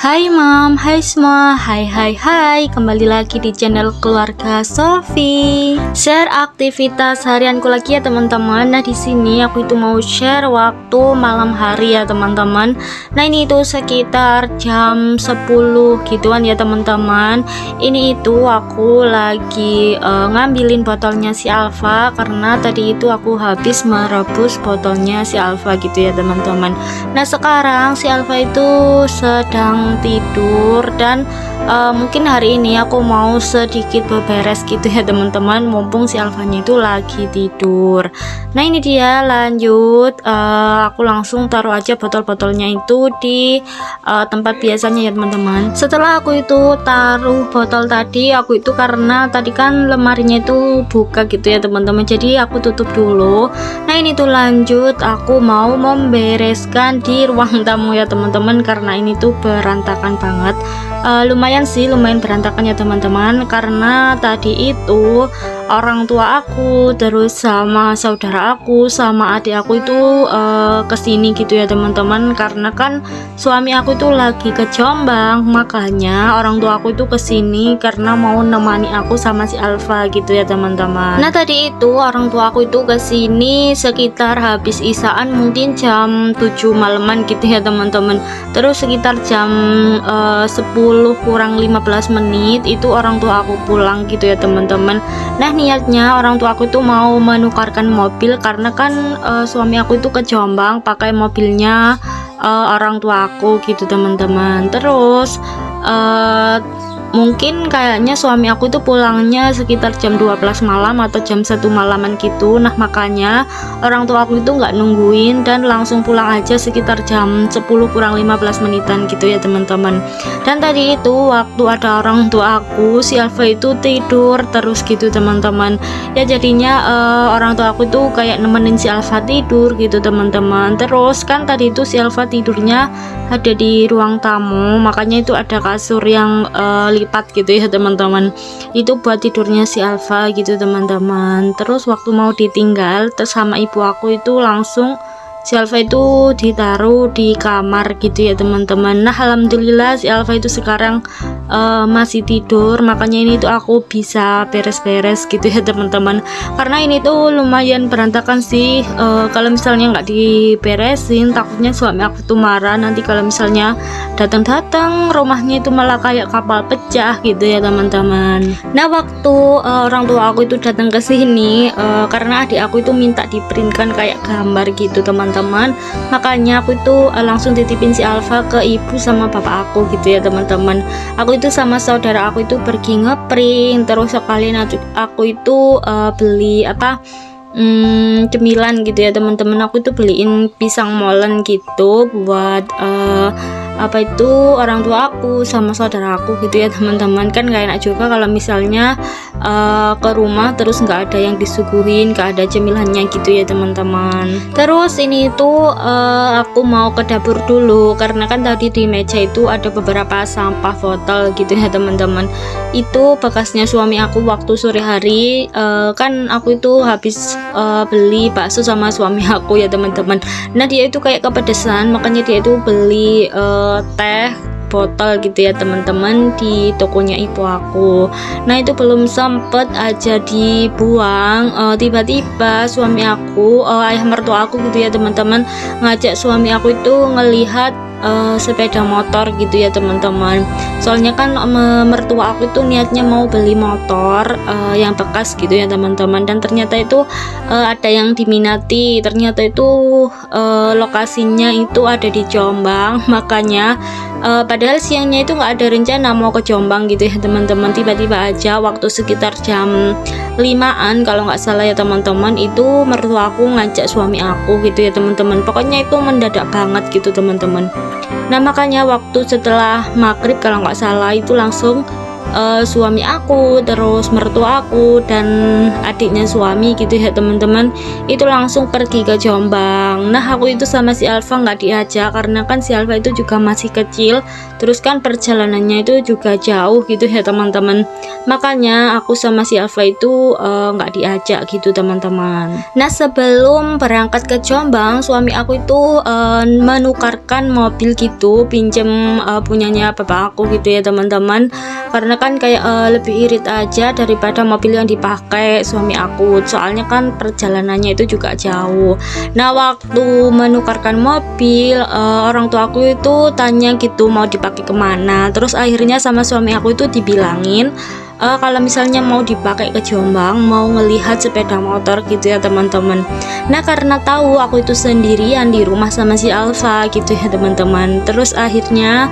Hai Mam, hai semua, hai, kembali lagi di channel keluarga Sofi. Share aktivitas harianku lagi ya teman-teman. Nah di sini aku itu mau share waktu malam hari ya teman-teman. Nah ini itu sekitar jam 10 gituan ya teman-teman. Ini itu aku lagi ngambilin botolnya si Alfa karena tadi itu aku habis merebus botolnya si Alfa gitu ya teman-teman. Nah sekarang si Alfa itu sedang tidur dan mungkin hari ini aku mau sedikit beberes gitu ya teman-teman, mumpung si Alfanya itu lagi tidur. Nah ini dia, lanjut aku langsung taruh aja botol-botolnya itu di tempat biasanya ya teman-teman. Setelah aku itu taruh botol tadi, aku itu karena tadi kan lemarinya itu buka gitu ya teman-teman, jadi aku tutup dulu. Nah ini tuh lanjut aku mau membereskan di ruang tamu ya teman-teman, karena ini tuh berantakan banget. Lumayan berantakan ya teman-teman, karena tadi itu orang tua aku terus sama saudara aku sama adik aku itu kesini gitu ya teman-teman, karena kan suami aku itu lagi ke Jombang, makanya orang tua aku itu kesini karena mau nemani aku sama si Alfa gitu ya teman-teman. Nah tadi itu orang tua aku itu kesini sekitar habis isaan, mungkin jam 7 malaman gitu ya teman-teman. Terus sekitar jam 10 kurang 15 menit itu orang tua aku pulang gitu ya teman-teman. Nah niatnya orang tua aku itu mau menukarkan mobil karena kan suami aku itu ke Jombang pakai mobilnya orang tua aku gitu teman-teman. Terus mungkin kayaknya suami aku itu pulangnya sekitar jam 12 malam atau jam 1 malaman gitu. Nah makanya orang tua aku itu nggak nungguin dan langsung pulang aja sekitar jam 10 kurang 15 menitan gitu ya teman-teman. Dan tadi itu waktu ada orang tua aku, si Alfa itu tidur terus gitu teman-teman. Ya jadinya orang tua aku itu kayak nemenin si Alfa tidur gitu teman-teman. Terus kan tadi itu si Alfa tidurnya ada di ruang tamu, makanya itu ada kasur yang lipat gitu ya teman-teman, itu buat tidurnya si Alfa gitu teman-teman. Terus waktu mau ditinggal terus sama ibu aku itu langsung si Alfa itu ditaruh di kamar gitu ya teman-teman. Nah alhamdulillah si Alfa itu sekarang masih tidur, makanya ini tuh aku bisa beres-beres gitu ya teman-teman, karena ini tuh lumayan berantakan sih. Kalau misalnya nggak diberesin takutnya suami aku tuh marah nanti kalau misalnya datang-datang rumahnya itu malah kayak kapal pecah gitu ya teman-teman. Nah waktu orang tua aku itu datang ke sini karena adik aku itu minta diprintkan kayak gambar gitu teman-teman, makanya aku itu langsung titipin si Alfa ke ibu sama bapak aku gitu ya teman-teman. Aku itu sama saudara aku itu pergi ngeprint, terus sekalian aku itu beli cemilan gitu ya teman-teman. Aku itu beliin pisang molen gitu buat orang tua aku sama saudara aku gitu ya teman-teman. Kan gak enak juga kalau misalnya ke rumah terus nggak ada yang disuguhin, nggak ada cemilannya gitu ya teman-teman. Terus ini tuh aku mau ke dapur dulu karena kan tadi di meja itu ada beberapa sampah botol gitu ya teman-teman. Itu bekasnya suami aku waktu sore hari. Kan aku itu habis beli bakso sama suami aku ya teman-teman. Nah dia itu kayak kepedesan, makanya dia itu beli teh botol gitu ya teman-teman di tokonya ibu aku. Nah itu belum sempet aja dibuang, tiba-tiba suami aku, ayah mertua aku gitu ya teman-teman, ngajak suami aku itu ngelihat sepeda motor gitu ya teman-teman. Soalnya kan mertua aku itu niatnya mau beli motor yang bekas gitu ya teman-teman, dan ternyata itu ada yang diminati. Ternyata itu lokasinya itu ada di Jombang, makanya padahal siangnya itu nggak ada rencana mau ke Jombang gitu ya teman-teman. Tiba-tiba aja waktu sekitar jam 5-an kalau nggak salah ya teman-teman, itu mertua aku ngajak suami aku gitu ya teman-teman. Pokoknya itu mendadak banget gitu teman-teman. Nah makanya waktu setelah maghrib kalau nggak salah itu langsung suami aku, terus mertua aku dan adiknya suami gitu ya teman-teman, itu langsung pergi ke Jombang. Nah aku itu sama si Alfa nggak diajak karena kan si Alfa itu juga masih kecil, terus kan perjalanannya itu juga jauh gitu ya teman-teman, makanya aku sama si Alfa itu nggak diajak gitu teman-teman. Nah sebelum berangkat ke Jombang, suami aku itu menukarkan mobil gitu, pinjem punyanya bapak aku gitu ya teman-teman, karena kan kayak lebih irit aja daripada mobil yang dipakai suami aku, soalnya kan perjalanannya itu juga jauh. Nah waktu menukarkan mobil, orang tua aku itu tanya gitu mau dipakai kemana, terus akhirnya sama suami aku itu dibilangin kalau misalnya mau dipakai ke Jombang, mau ngelihat sepeda motor gitu ya teman-teman. Nah karena tahu aku itu sendirian di rumah sama si Alfa gitu ya teman-teman, terus akhirnya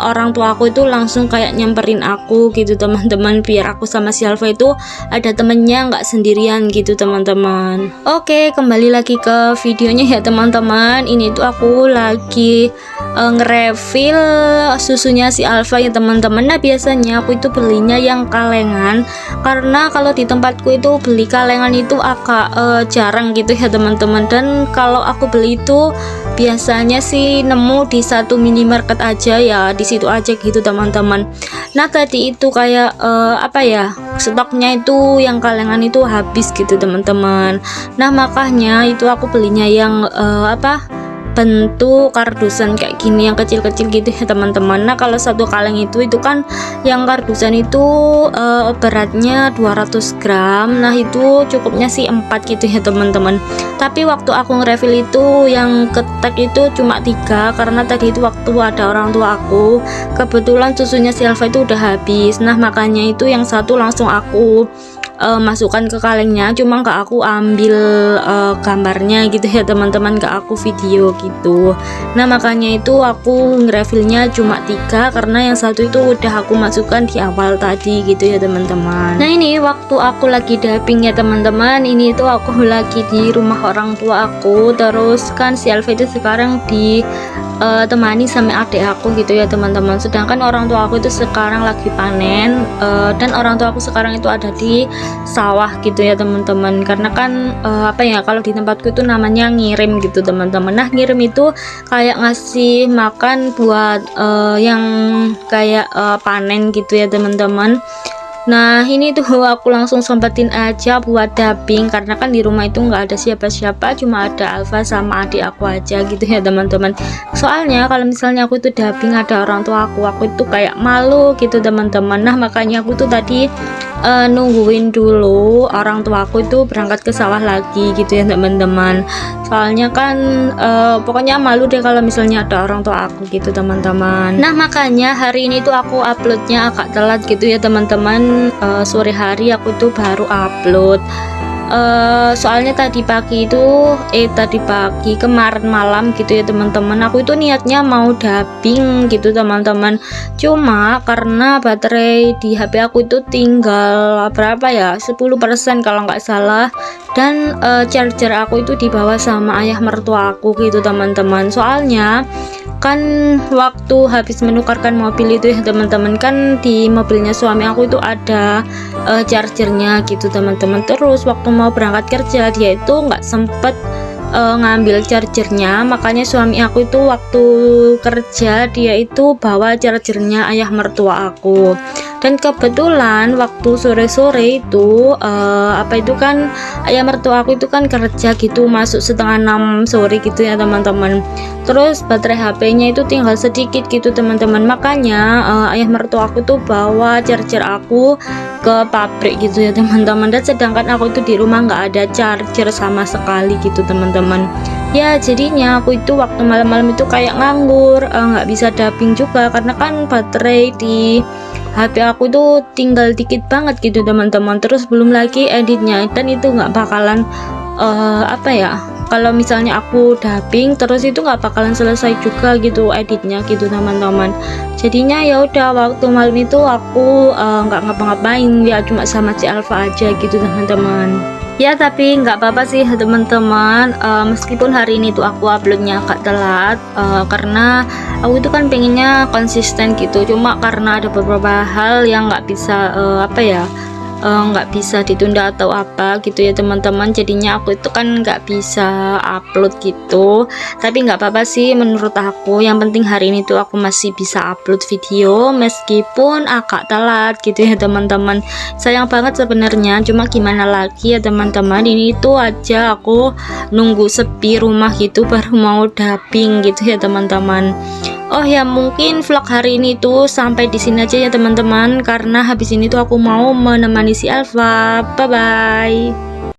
orang tua aku itu langsung kayak nyamperin aku gitu teman-teman, biar aku sama si Alfa itu ada temennya, nggak sendirian gitu teman-teman. Oke, kembali lagi ke videonya ya teman-teman. Ini tuh aku lagi nge-refill susunya si Alfa ya teman-teman. Nah biasanya aku itu belinya yang kalengan, karena kalau di tempatku itu beli kalengan itu agak jarang gitu ya teman-teman, dan kalau aku beli itu biasanya sih nemu di satu minimarket aja ya, di situ aja gitu teman-teman. Nah tadi itu kayak apa ya, stoknya itu yang kalengan itu habis gitu teman-teman. Nah makanya itu aku belinya yang bentuk kardusan kayak gini, yang kecil-kecil gitu ya teman-teman. Nah kalau satu kaleng itu kan yang kardusan itu beratnya 200 gram, nah itu cukupnya sih 4 gitu ya teman-teman. Tapi waktu aku nge-refill itu yang ketek itu cuma 3, karena tadi itu waktu ada orang tua aku, kebetulan susunya si Alfa itu udah habis. Nah makanya itu yang satu langsung aku masukkan ke kalengnya, cuma nggak aku ambil gambarnya gitu ya teman-teman, nggak aku video gitu. Nah makanya itu aku ngerefillnya cuma 3, karena yang satu itu udah aku masukkan di awal tadi gitu ya teman-teman. Nah ini waktu aku lagi dubbing ya teman-teman, ini itu aku lagi di rumah orang tua aku, terus kan si Alfa itu sekarang ditemani sama adik aku gitu ya teman-teman, sedangkan orang tua aku itu sekarang lagi panen, dan orang tua aku sekarang itu ada di sawah gitu ya teman-teman, karena kan kalau di tempatku itu namanya ngirim gitu teman-teman. Nah ngirim itu kayak ngasih makan buat yang kayak panen gitu ya teman-teman. Nah ini tuh aku langsung sempetin aja buat dubbing, karena kan di rumah itu nggak ada siapa-siapa, cuma ada Alfa sama adik aku aja gitu ya teman-teman. Soalnya kalau misalnya aku itu dubbing ada orang tua aku itu kayak malu gitu teman-teman. Nah makanya aku tuh tadi nungguin dulu orang tua aku itu berangkat ke sawah lagi gitu ya teman-teman, soalnya kan pokoknya malu deh kalau misalnya ada orang tua aku gitu teman-teman. Nah makanya hari ini tuh aku uploadnya agak telat gitu ya teman-teman, sore hari aku tuh baru upload. Soalnya tadi pagi kemarin malam gitu ya teman-teman, aku itu niatnya mau dubbing gitu teman-teman, cuma karena baterai di HP aku itu tinggal berapa ya, 10% kalau nggak salah, dan charger aku itu dibawa sama ayah mertua aku gitu teman-teman. Soalnya kan waktu habis menukarkan mobil itu ya teman-teman, kan di mobilnya suami aku itu ada chargernya gitu teman-teman. Terus waktu mau berangkat kerja dia itu nggak sempet ngambil chargernya, makanya suami aku itu waktu kerja dia itu bawa chargernya ayah mertua aku. Dan kebetulan waktu sore-sore itu kan ayah mertua aku itu kan kerja gitu, masuk setengah 6 sore gitu ya teman-teman. Terus baterai HP-nya itu tinggal sedikit gitu teman-teman, makanya ayah mertua aku tuh bawa charger aku ke pabrik gitu ya teman-teman. Dan sedangkan aku itu di rumah nggak ada charger sama sekali gitu teman-teman. Ya jadinya aku itu waktu malam-malam itu kayak nganggur, nggak bisa dubbing juga, karena kan baterai di HP aku itu tinggal dikit banget gitu teman-teman. Terus belum lagi editnya, dan itu nggak bakalan kalau misalnya aku dubbing terus itu nggak bakalan selesai juga gitu editnya gitu teman-teman. Jadinya ya udah waktu malam itu aku nggak ngapa-ngapain ya, cuma sama si Alfa aja gitu teman-teman. Ya tapi nggak apa-apa sih teman-teman, meskipun hari ini tuh aku uploadnya agak telat, karena aku itu kan pengennya konsisten gitu, cuma karena ada beberapa hal yang nggak bisa nggak bisa ditunda atau apa gitu ya teman-teman, jadinya aku itu kan nggak bisa upload gitu. Tapi nggak apa-apa sih menurut aku, yang penting hari ini tuh aku masih bisa upload video meskipun agak telat gitu ya teman-teman. Sayang banget sebenarnya, cuma gimana lagi ya teman-teman, ini tuh aja aku nunggu sepi rumah gitu baru mau dubbing gitu ya teman-teman. Oh ya, mungkin vlog hari ini tuh sampai di sini aja ya teman-teman, karena habis ini tuh aku mau menemani si Alfa. Bye bye.